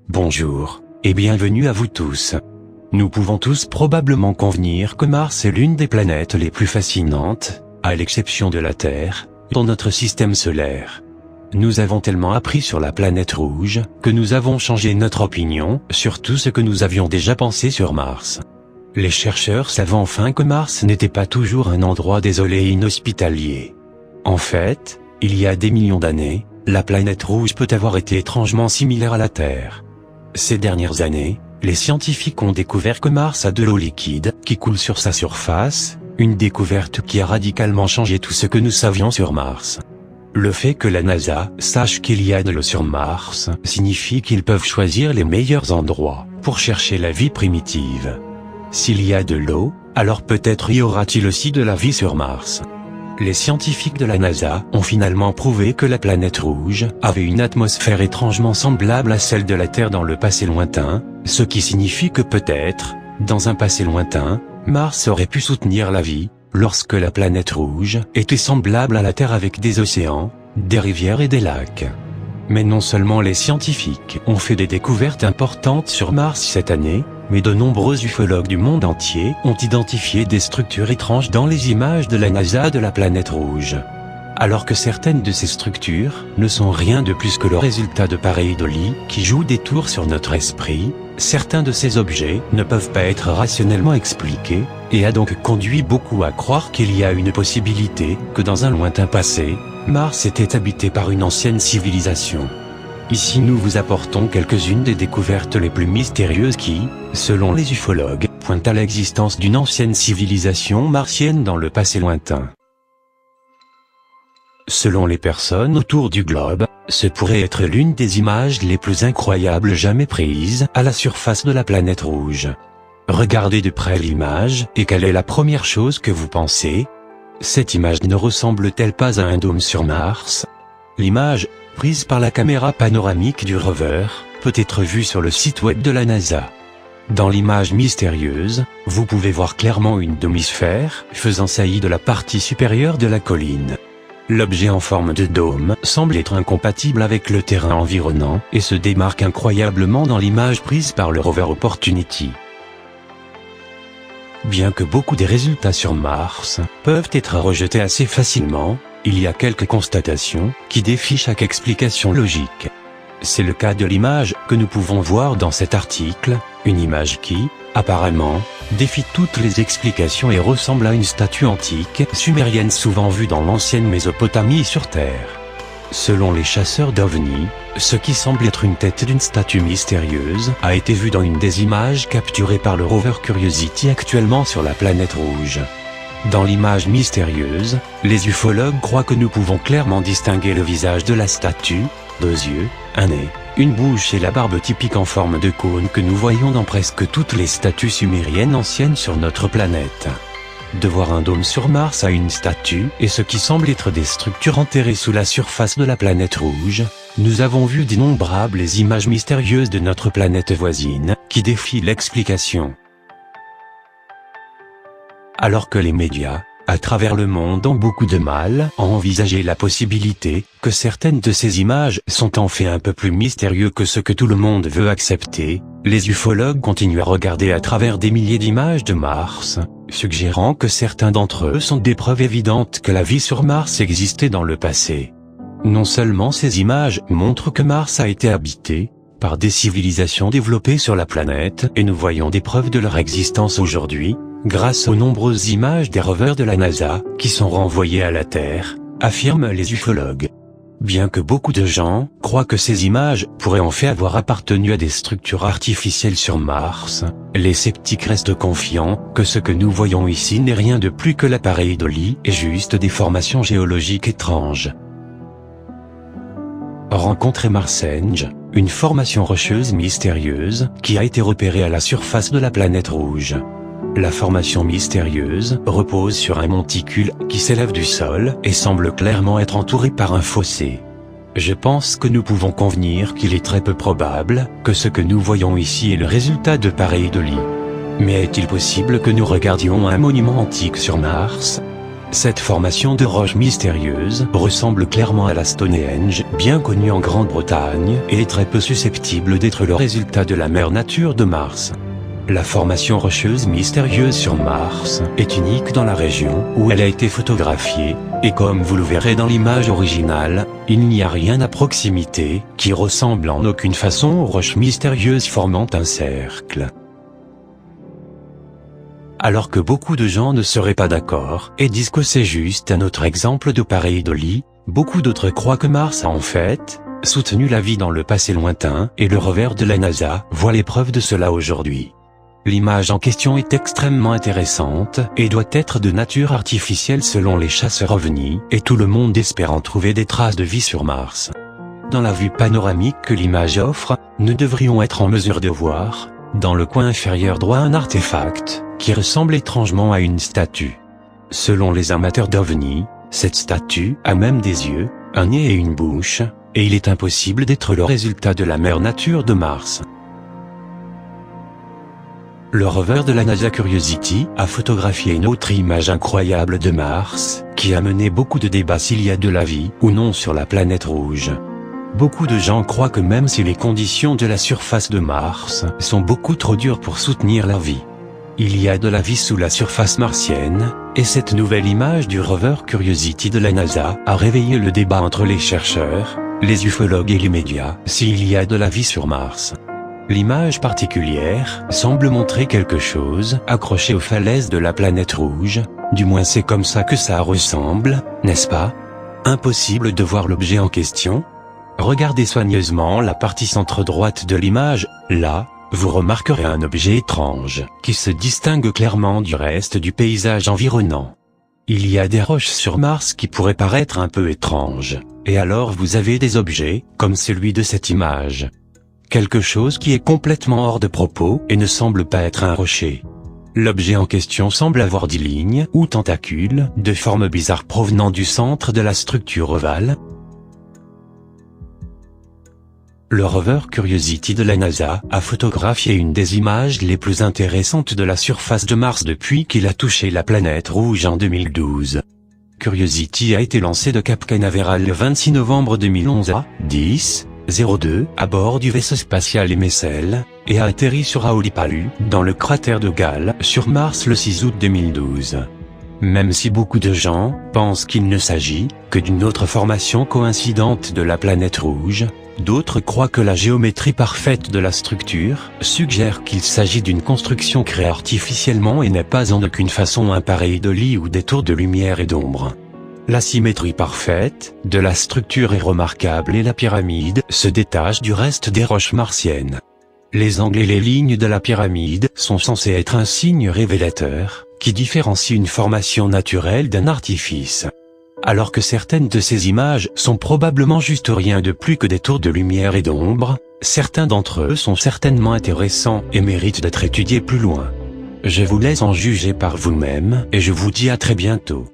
Bonjour, et bienvenue à vous tous. Nous pouvons tous probablement convenir que Mars est l'une des planètes les plus fascinantes, à l'exception de la Terre, dans notre système solaire. Nous avons tellement appris sur la planète rouge, que nous avons changé notre opinion sur tout ce que nous avions déjà pensé sur Mars. Les chercheurs savent enfin que Mars n'était pas toujours un endroit désolé et inhospitalier. En fait, il y a des millions d'années, la planète rouge peut avoir été étrangement similaire à la Terre. Ces dernières années, les scientifiques ont découvert que Mars a de l'eau liquide qui coule sur sa surface, une découverte qui a radicalement changé tout ce que nous savions sur Mars. Le fait que la NASA sache qu'il y a de l'eau sur Mars signifie qu'ils peuvent choisir les meilleurs endroits pour chercher la vie primitive. S'il y a de l'eau, alors peut-être y aura-t-il aussi de la vie sur Mars. Les scientifiques de la NASA ont finalement prouvé que la planète rouge avait une atmosphère étrangement semblable à celle de la Terre dans le passé lointain, ce qui signifie que peut-être, dans un passé lointain, Mars aurait pu soutenir la vie, lorsque la planète rouge était semblable à la Terre avec des océans, des rivières et des lacs. Mais non seulement les scientifiques ont fait des découvertes importantes sur Mars cette année, mais de nombreux ufologues du monde entier ont identifié des structures étranges dans les images de la NASA de la planète rouge. Alors que certaines de ces structures ne sont rien de plus que le résultat de pareidolie qui jouent des tours sur notre esprit, certains de ces objets ne peuvent pas être rationnellement expliqués, et a donc conduit beaucoup à croire qu'il y a une possibilité que dans un lointain passé, Mars était habité par une ancienne civilisation. Ici nous vous apportons quelques-unes des découvertes les plus mystérieuses qui, selon les ufologues, pointent à l'existence d'une ancienne civilisation martienne dans le passé lointain. Selon les personnes autour du globe, ce pourrait être l'une des images les plus incroyables jamais prises à la surface de la planète rouge. Regardez de près l'image, et quelle est la première chose que vous pensez? Cette image ne ressemble-t-elle pas à un dôme sur Mars? L'image, prise par la caméra panoramique du rover, peut être vue sur le site web de la NASA. Dans l'image mystérieuse, vous pouvez voir clairement une demi-sphère faisant saillie de la partie supérieure de la colline. L'objet en forme de dôme semble être incompatible avec le terrain environnant et se démarque incroyablement dans l'image prise par le rover Opportunity. Bien que beaucoup des résultats sur Mars peuvent être rejetés assez facilement, il y a quelques constatations qui défient chaque explication logique. C'est le cas de l'image que nous pouvons voir dans cet article, une image qui, apparemment, défie toutes les explications et ressemble à une statue antique sumérienne souvent vue dans l'ancienne Mésopotamie sur Terre. Selon les chasseurs d'OVNI, ce qui semble être une tête d'une statue mystérieuse a été vu dans une des images capturées par le rover Curiosity actuellement sur la planète rouge. Dans l'image mystérieuse, les ufologues croient que nous pouvons clairement distinguer le visage de la statue, 2 yeux, un nez, une bouche et la barbe typique en forme de cône que nous voyons dans presque toutes les statues sumériennes anciennes sur notre planète. De voir un dôme sur Mars à une statue et ce qui semble être des structures enterrées sous la surface de la planète rouge, nous avons vu d'innombrables images mystérieuses de notre planète voisine, qui défient l'explication. Alors que les médias, à travers le monde ont beaucoup de mal à envisager la possibilité que certaines de ces images sont en fait un peu plus mystérieux que ce que tout le monde veut accepter, les ufologues continuent à regarder à travers des milliers d'images de Mars, suggérant que certains d'entre eux sont des preuves évidentes que la vie sur Mars existait dans le passé. Non seulement ces images montrent que Mars a été habité par des civilisations développées sur la planète et nous voyons des preuves de leur existence aujourd'hui, grâce aux nombreuses images des rovers de la NASA qui sont renvoyées à la Terre, affirment les ufologues. Bien que beaucoup de gens croient que ces images pourraient en fait avoir appartenu à des structures artificielles sur Mars, les sceptiques restent confiants que ce que nous voyons ici n'est rien de plus que la pareidolie et juste des formations géologiques étranges. Rencontrez Marsenge, une formation rocheuse mystérieuse qui a été repérée à la surface de la planète rouge. La formation mystérieuse repose sur un monticule qui s'élève du sol et semble clairement être entouré par un fossé. Je pense que nous pouvons convenir qu'il est très peu probable que ce que nous voyons ici est le résultat de pareidolie. Mais est-il possible que nous regardions un monument antique sur Mars? Cette formation de roches mystérieuses ressemble clairement à la Stonehenge, bien connue en Grande-Bretagne, et est très peu susceptible d'être le résultat de la mère nature de Mars. La formation rocheuse mystérieuse sur Mars est unique dans la région où elle a été photographiée, et comme vous le verrez dans l'image originale, il n'y a rien à proximité qui ressemble en aucune façon aux roches mystérieuses formant un cercle. Alors que beaucoup de gens ne seraient pas d'accord et disent que c'est juste un autre exemple de pareidolie, beaucoup d'autres croient que Mars a en fait soutenu la vie dans le passé lointain, et le rover de la NASA voit les preuves de cela aujourd'hui. L'image en question est extrêmement intéressante et doit être de nature artificielle selon les chasseurs ovnis, et tout le monde espérant trouver des traces de vie sur Mars. Dans la vue panoramique que l'image offre, nous devrions être en mesure de voir, dans le coin inférieur droit, un artefact qui ressemble étrangement à une statue. Selon les amateurs d'ovnis, cette statue a même des yeux, un nez et une bouche, et il est impossible d'être le résultat de la mère nature de Mars. Le rover de la NASA Curiosity a photographié une autre image incroyable de Mars, qui a mené beaucoup de débats s'il y a de la vie ou non sur la planète rouge. Beaucoup de gens croient que même si les conditions de la surface de Mars sont beaucoup trop dures pour soutenir la vie, il y a de la vie sous la surface martienne, et cette nouvelle image du rover Curiosity de la NASA a réveillé le débat entre les chercheurs, les ufologues et les médias s'il y a de la vie sur Mars. L'image particulière semble montrer quelque chose accroché aux falaises de la planète rouge, du moins c'est comme ça que ça ressemble, n'est-ce pas? Impossible de voir l'objet en question? Regardez soigneusement la partie centre-droite de l'image, là, vous remarquerez un objet étrange, qui se distingue clairement du reste du paysage environnant. Il y a des roches sur Mars qui pourraient paraître un peu étranges, et alors vous avez des objets, comme celui de cette image. Quelque chose qui est complètement hors de propos et ne semble pas être un rocher. L'objet en question semble avoir 10 lignes ou tentacules de forme bizarre provenant du centre de la structure ovale. Le rover Curiosity de la NASA a photographié une des images les plus intéressantes de la surface de Mars depuis qu'il a touché la planète rouge en 2012. Curiosity a été lancé de Cap Canaveral le 26 novembre 2011 à 10:02 à bord du vaisseau spatial MSL, et a atterri sur Haulipalu, dans le cratère de Gale, sur Mars le 6 août 2012. Même si beaucoup de gens pensent qu'il ne s'agit que d'une autre formation coïncidente de la planète rouge, d'autres croient que la géométrie parfaite de la structure suggère qu'il s'agit d'une construction créée artificiellement et n'est pas en aucune façon un pareidolie ou des tours de lumière et d'ombre. La symétrie parfaite de la structure est remarquable et la pyramide se détache du reste des roches martiennes. Les angles et les lignes de la pyramide sont censés être un signe révélateur qui différencie une formation naturelle d'un artifice. Alors que certaines de ces images sont probablement juste rien de plus que des tours de lumière et d'ombre, certains d'entre eux sont certainement intéressants et méritent d'être étudiés plus loin. Je vous laisse en juger par vous-même et je vous dis à très bientôt.